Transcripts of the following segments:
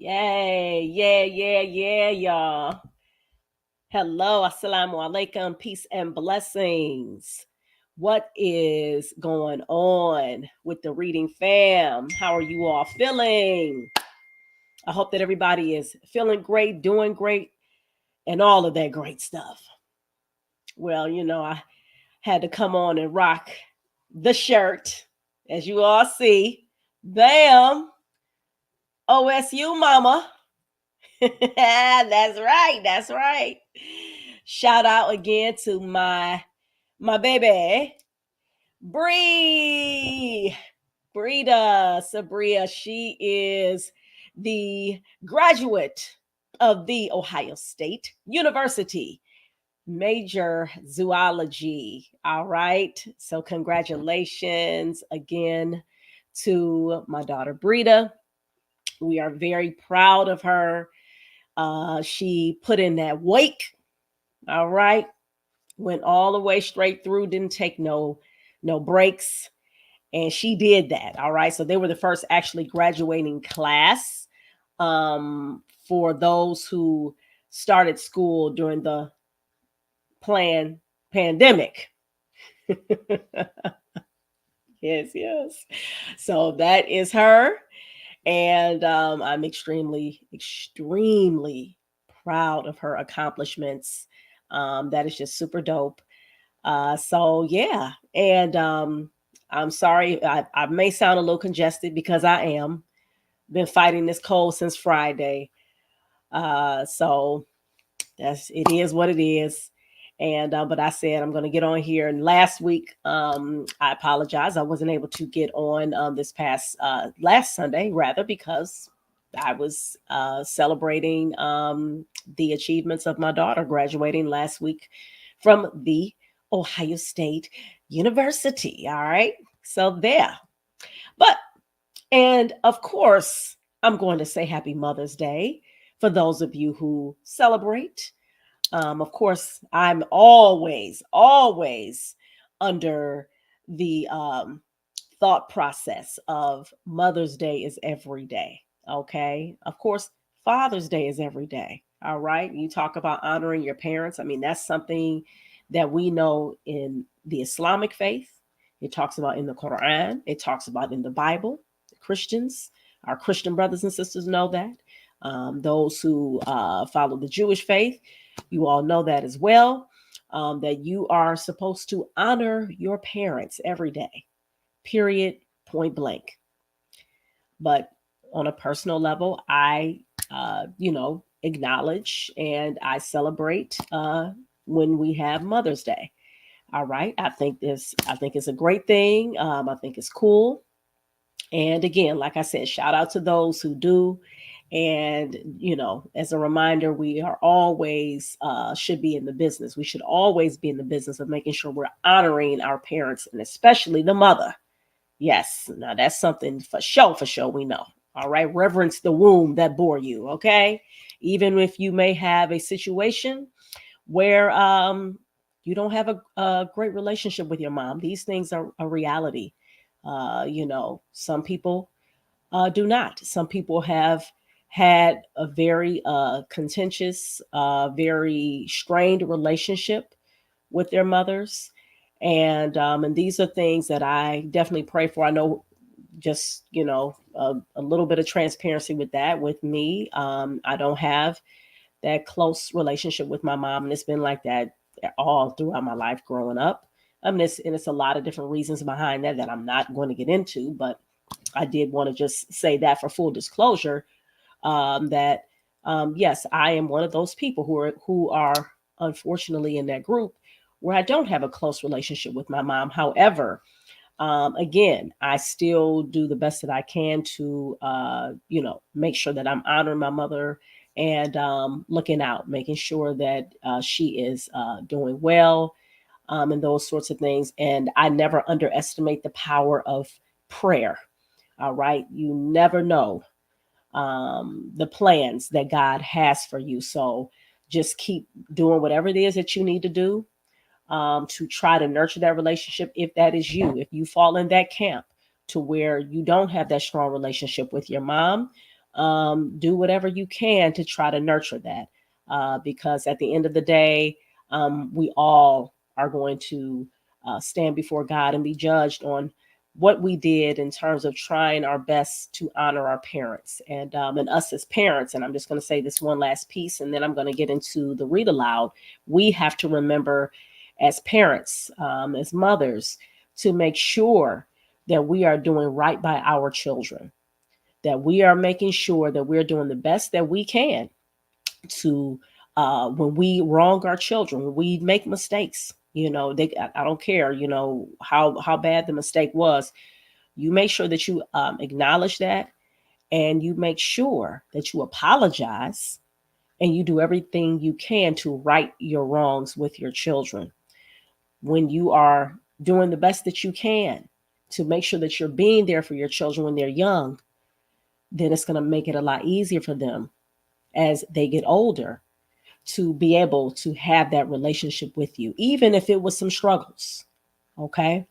Yay, yeah, y'all. Hello, assalamu alaikum, peace and blessings. What is going on with the reading fam? How are you all feeling? I hope that everybody is feeling great, doing great, and all of that great stuff. Well, I had to come on and rock the shirt, as you all see. Bam! OSU mama. That's right. That's right. Shout out again to my baby, Bree. Brita Sabria. She is the graduate of the Ohio State University, major zoology. All right. So congratulations again to my daughter Brita. We are very proud of her. She put in that wake. All right. Went all the way straight through, didn't take no breaks. And she did that. All right. So they were the first actually graduating class for those who started school during the planned pandemic. Yes. So that is her. And I'm extremely proud of her accomplishments. That is just super dope. So yeah, and I'm sorry, I may sound a little congested because I am been fighting this cold since Friday. So it is what it is. And but I said I'm going to get on here. And last week, I apologize, I wasn't able to get on this past last Sunday, rather, because I was celebrating the achievements of my daughter graduating last week from the Ohio State University. All right, so there. But and of course, I'm going to say Happy Mother's Day for those of you who celebrate. Of course, I'm always under the thought process of Mother's Day is every day. Okay. Of course, Father's Day is every day. All right. You talk about honoring your parents. I mean, that's something that we know in the Islamic faith. It talks about in the Quran. It talks about in the Bible. Christians, our Christian brothers and sisters know that. Those who follow the Jewish faith, you all know that as well. That you are supposed to honor your parents every day, period, point blank. But on a personal level, I acknowledge and I celebrate when we have Mother's Day. All right. I think it's a great thing. I think it's cool. And again, like I said, shout out to those who do. And, as a reminder, we are always should be in the business. We should always be in the business of making sure we're honoring our parents and especially the mother. Yes. Now that's something for sure, we know. All right. Reverence the womb that bore you. Okay. Even if you may have a situation where you don't have a great relationship with your mom, these things are a reality. Some people do not. Some people have had a very contentious, very strained relationship with their mothers, and these are things that I definitely pray for. I know, just a little bit of transparency with that. With me, I don't have that close relationship with my mom, and it's been like that all throughout my life growing up. It's a lot of different reasons behind that I'm not going to get into, but I did want to just say that for full disclosure, that yes, I am one of those people who are unfortunately in that group where I don't have a close relationship with my mom. However, again, I still do the best that I can to make sure that I'm honoring my mother and looking out, making sure that she is doing well, and those sorts of things. And I never underestimate the power of prayer. All right. You never know the plans that God has for you. So just keep doing whatever it is that you need to do to try to nurture that relationship. If that is you, if you fall in that camp to where you don't have that strong relationship with your mom, Do whatever you can to try to nurture that, because at the end of the day, we all are going to stand before God and be judged on what we did in terms of trying our best to honor our parents and us as parents. And I'm just going to say this one last piece, and then I'm going to get into the read aloud. We have to remember, as parents, as mothers, to make sure that we are doing right by our children, that we are making sure that we're doing the best that we can to, when we wrong our children, when we make mistakes, I don't care, how bad the mistake was. You make sure that you acknowledge that, and you make sure that you apologize, and you do everything you can to right your wrongs with your children. When you are doing the best that you can to make sure that you're being there for your children when they're young, then it's going to make it a lot easier for them as they get older to be able to have that relationship with you, even if it was some struggles. Okay.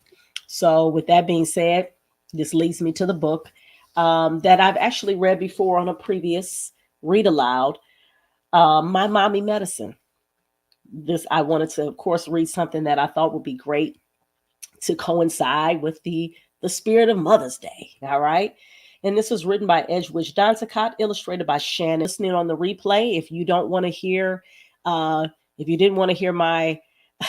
So, with that being said, this leads me to the book that I've actually read before on a previous read aloud, My Mommy Medicine. This, I wanted to, of course, read something that I thought would be great to coincide with the spirit of Mother's Day. All right. And this was written by Edgewood Donzacott, illustrated by Shannon. Listening on the replay, if you don't want to hear, if you didn't want to hear my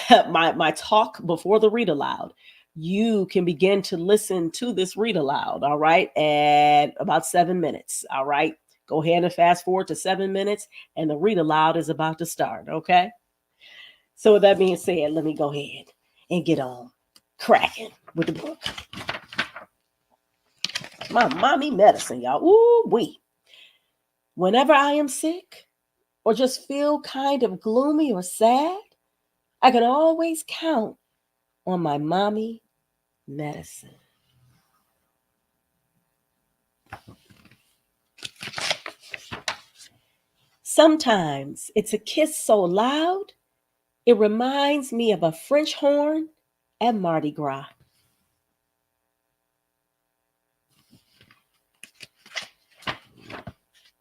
my talk before the read aloud, you can begin to listen to this read aloud. All right, at about 7 minutes. All right, go ahead and fast forward to 7 minutes, and the read aloud is about to start. Okay. So with that being said, let me go ahead and get on cracking with the book. My mommy medicine, y'all. Ooh, wee. Whenever I am sick or just feel kind of gloomy or sad, I can always count on my mommy medicine. Sometimes it's a kiss so loud, it reminds me of a French horn at Mardi Gras.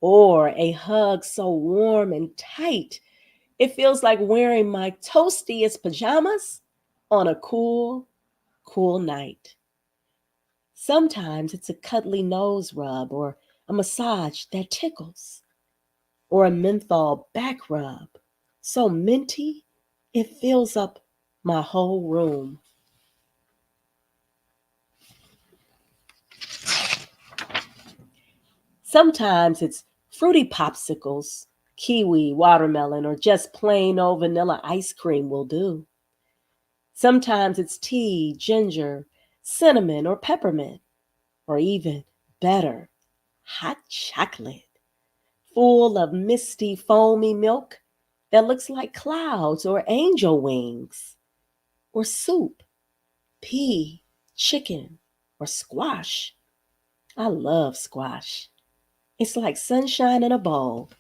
Or a hug so warm and tight, it feels like wearing my toastiest pajamas on a cool, cool night. Sometimes it's a cuddly nose rub or a massage that tickles, or a menthol back rub so minty it fills up my whole room. Sometimes it's fruity popsicles, kiwi, watermelon, or just plain old vanilla ice cream will do. Sometimes it's tea, ginger, cinnamon, or peppermint, or even better, hot chocolate, full of misty, foamy milk that looks like clouds or angel wings, or soup, pea, chicken, or squash. I love squash. It's like sunshine in a bowl.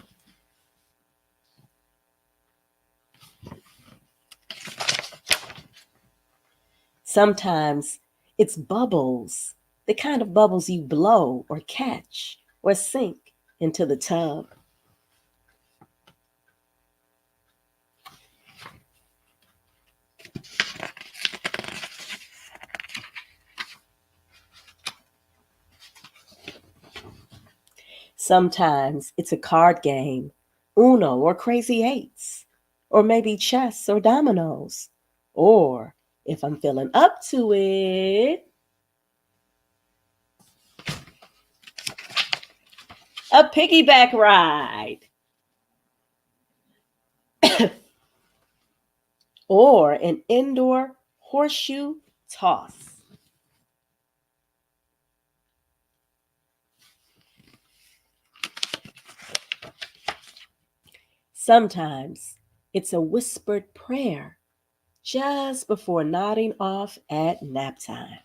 Sometimes it's bubbles, the kind of bubbles you blow or catch or sink into the tub. Sometimes it's a card game, Uno or Crazy Eights, or maybe chess or dominoes. Or if I'm feeling up to it, a piggyback ride or an indoor horseshoe toss. Sometimes it's a whispered prayer just before nodding off at nap time.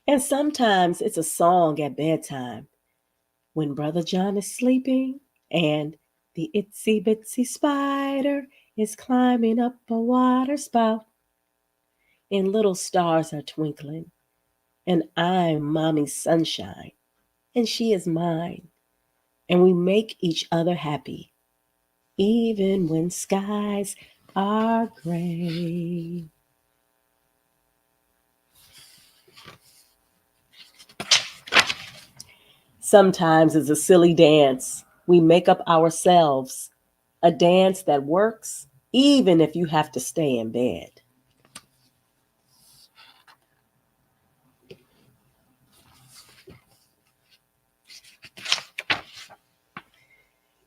And sometimes it's a song at bedtime when Brother John is sleeping and the itsy bitsy spider is climbing up a water spout. and little stars are twinkling, and I'm mommy's sunshine, and she is mine, and we make each other happy, even when skies are gray. Sometimes it's a silly dance we make up ourselves, a dance that works even if you have to stay in bed.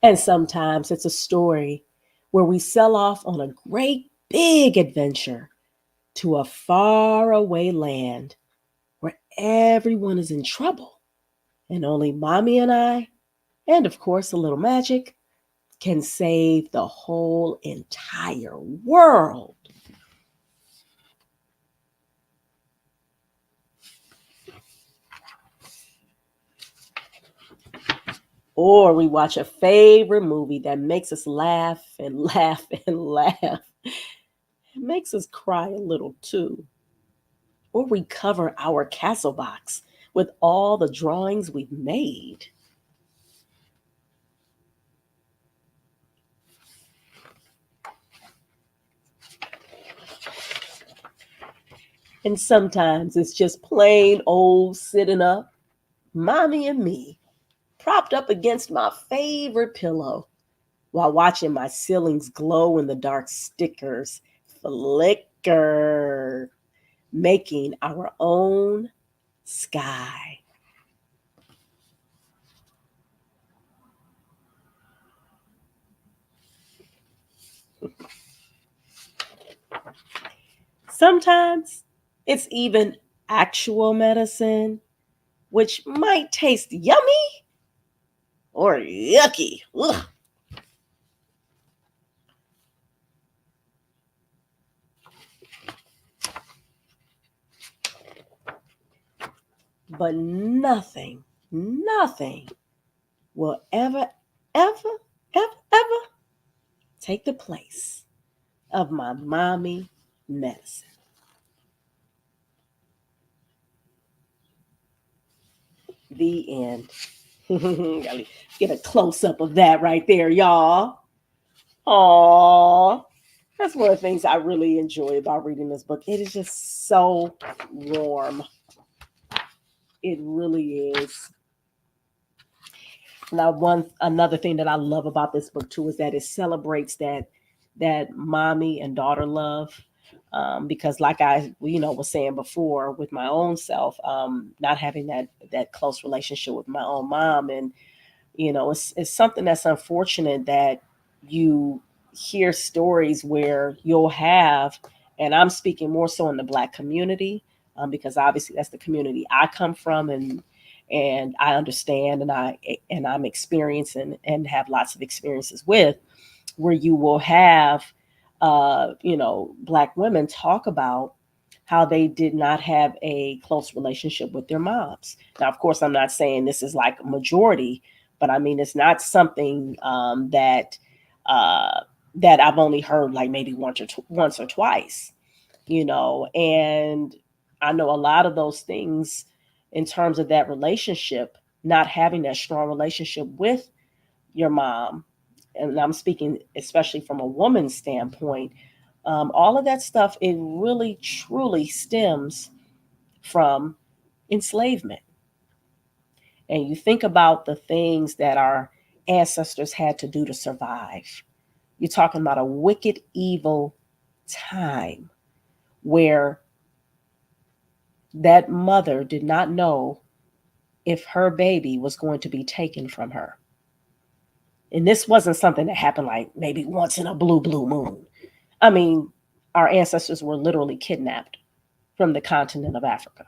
And sometimes it's a story where we sell off on a great big adventure to a faraway land where everyone is in trouble and only mommy and I, and of course a little magic, can save the whole entire world. Or we watch a favorite movie that makes us laugh and laugh and laugh. It makes us cry a little too. Or we cover our castle box with all the drawings we've made. And sometimes it's just plain old sitting up, mommy and me, propped up against my favorite pillow while watching my ceilings glow in the dark stickers flicker, making our own sky. Sometimes it's even actual medicine, which might taste yummy or yucky. Ugh. But nothing will ever take the place of my mommy medicine. The end. Gotta get a close up of that right there, y'all. Aww. That's one of the things I really enjoy about reading this book. It is just so warm. It really is. Now, one another thing that I love about this book too is that it celebrates that mommy and daughter love. Because, like I was saying before, with my own self, not having that close relationship with my own mom, and it's something that's unfortunate that you hear stories where you'll have, and I'm speaking more so in the Black community, because obviously that's the community I come from, and I understand, and I'm experiencing and have lots of experiences with, where you will have Black women talk about how they did not have a close relationship with their moms. Now, of course, I'm not saying this is like a majority, but I mean it's not something uh, that I've only heard like maybe once or twice, and I know a lot of those things in terms of that relationship, not having that strong relationship with your mom, and I'm speaking especially from a woman's standpoint, all of that stuff, it really truly stems from enslavement. And you think about the things that our ancestors had to do to survive. You're talking about a wicked, evil time where that mother did not know if her baby was going to be taken from her. And this wasn't something that happened like maybe once in a blue moon. I mean, our ancestors were literally kidnapped from the continent of Africa.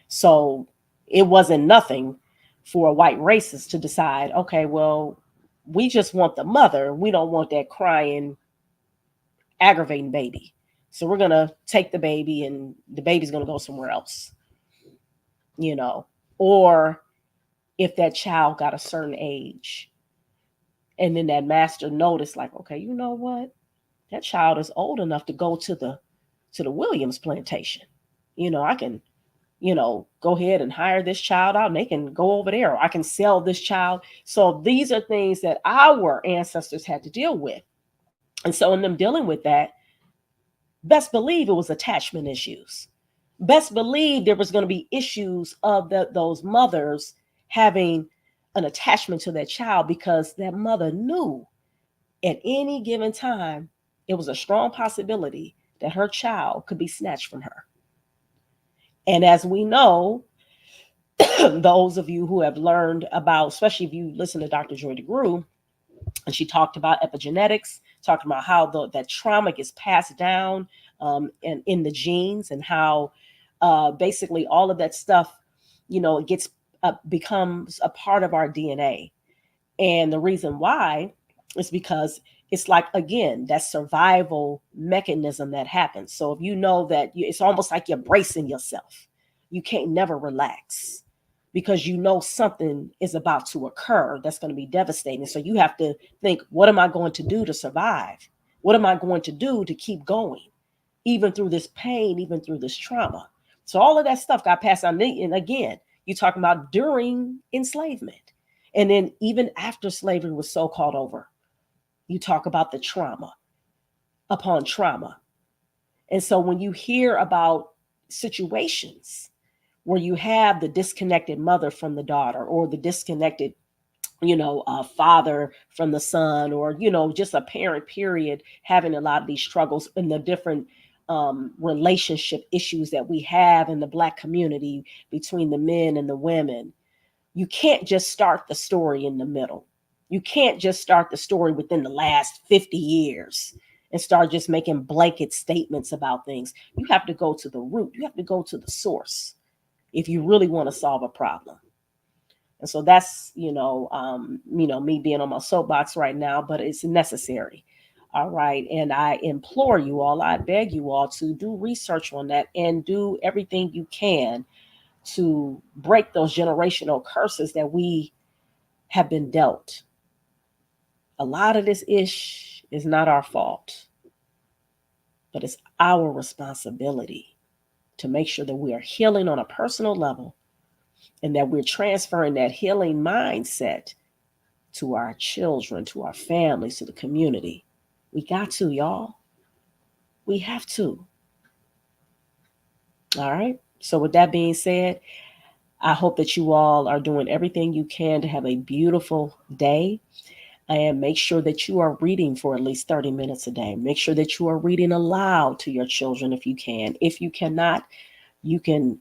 So it wasn't nothing for a white racist to decide, okay, well, we just want the mother. We don't want that crying, aggravating baby. So we're going to take the baby and the baby's going to go somewhere else, you know. Or if that child got a certain age and then that master noticed, like, okay, you know what? That child is old enough to go to the Williams plantation. I can, go ahead and hire this child out and they can go over there, or I can sell this child. So these are things that our ancestors had to deal with. And so in them dealing with that, best believe it was attachment issues. Best believe there was going to be issues of those mothers having an attachment to their child, because that mother knew at any given time it was a strong possibility that her child could be snatched from her. And as we know, those of you who have learned about, especially if you listen to Dr. Joy DeGruy, and she talked about epigenetics, talking about how that trauma gets passed down and in the genes, and how basically all of that stuff, it gets becomes a part of our DNA. And the reason why is because it's like, again, that survival mechanism that happens. So if you know that it's almost like you're bracing yourself, you can't never relax, because you know something is about to occur that's going to be devastating. So you have to think, what am I going to do to survive? What am I going to do to keep going, even through this pain, even through this trauma? So all of that stuff got passed on. And again, you're talking about during enslavement. And then even after slavery was so called over, you talk about the trauma upon trauma. And so when you hear about situations where you have the disconnected mother from the daughter, or the disconnected, father from the son, or, just a parent period having a lot of these struggles, and the different relationship issues that we have in the Black community between the men and the women, you can't just start the story in the middle. You can't just start the story within the last 50 years and start just making blanket statements about things. You have to go to the root. You have to go to the source if you really want to solve a problem. And so that's, me being on my soapbox right now, but it's necessary. All right. And I implore you all, I beg you all to do research on that and do everything you can to break those generational curses that we have been dealt. A lot of this ish is not our fault, but it's our responsibility to make sure that we are healing on a personal level, and that we're transferring that healing mindset to our children, to our families, to the community. We got to, y'all. We have to. All right. So with that being said, I hope that you all are doing everything you can to have a beautiful day. And make sure that you are reading for at least 30 minutes a day. Make sure that you are reading aloud to your children if you can. If you cannot, you can,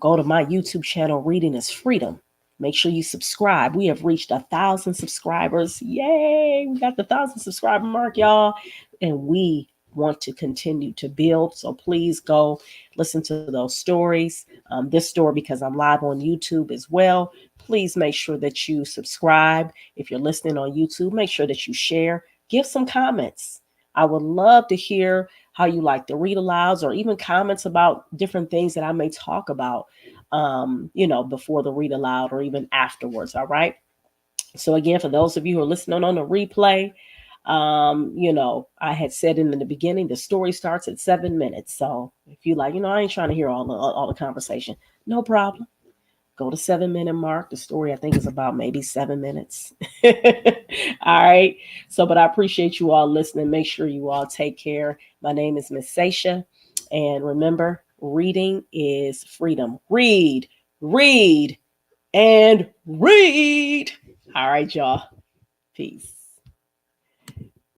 go to my YouTube channel, Reading is Freedom. Make sure you subscribe. We have reached 1,000 subscribers. Yay! We got the 1,000 subscriber mark, y'all. And we want to continue to build. So please go listen to those stories. This story, because I'm live on YouTube as well. Please make sure that you subscribe. If you're listening on YouTube, make sure that you share. Give some comments. I would love to hear how you like the read alouds, or even comments about different things that I may talk about, before the read aloud or even afterwards. All right. So again, for those of you who are listening on the replay, I had said in the beginning, the story starts at 7 minutes. So if you like, I ain't trying to hear all the conversation, no problem. Go to 7 minute mark. The story, I think, is about maybe 7 minutes. All right. So, but I appreciate you all listening. Make sure you all take care. My name is Miss Sasha. And remember, reading is freedom. Read, read, and read. All right, y'all. Peace.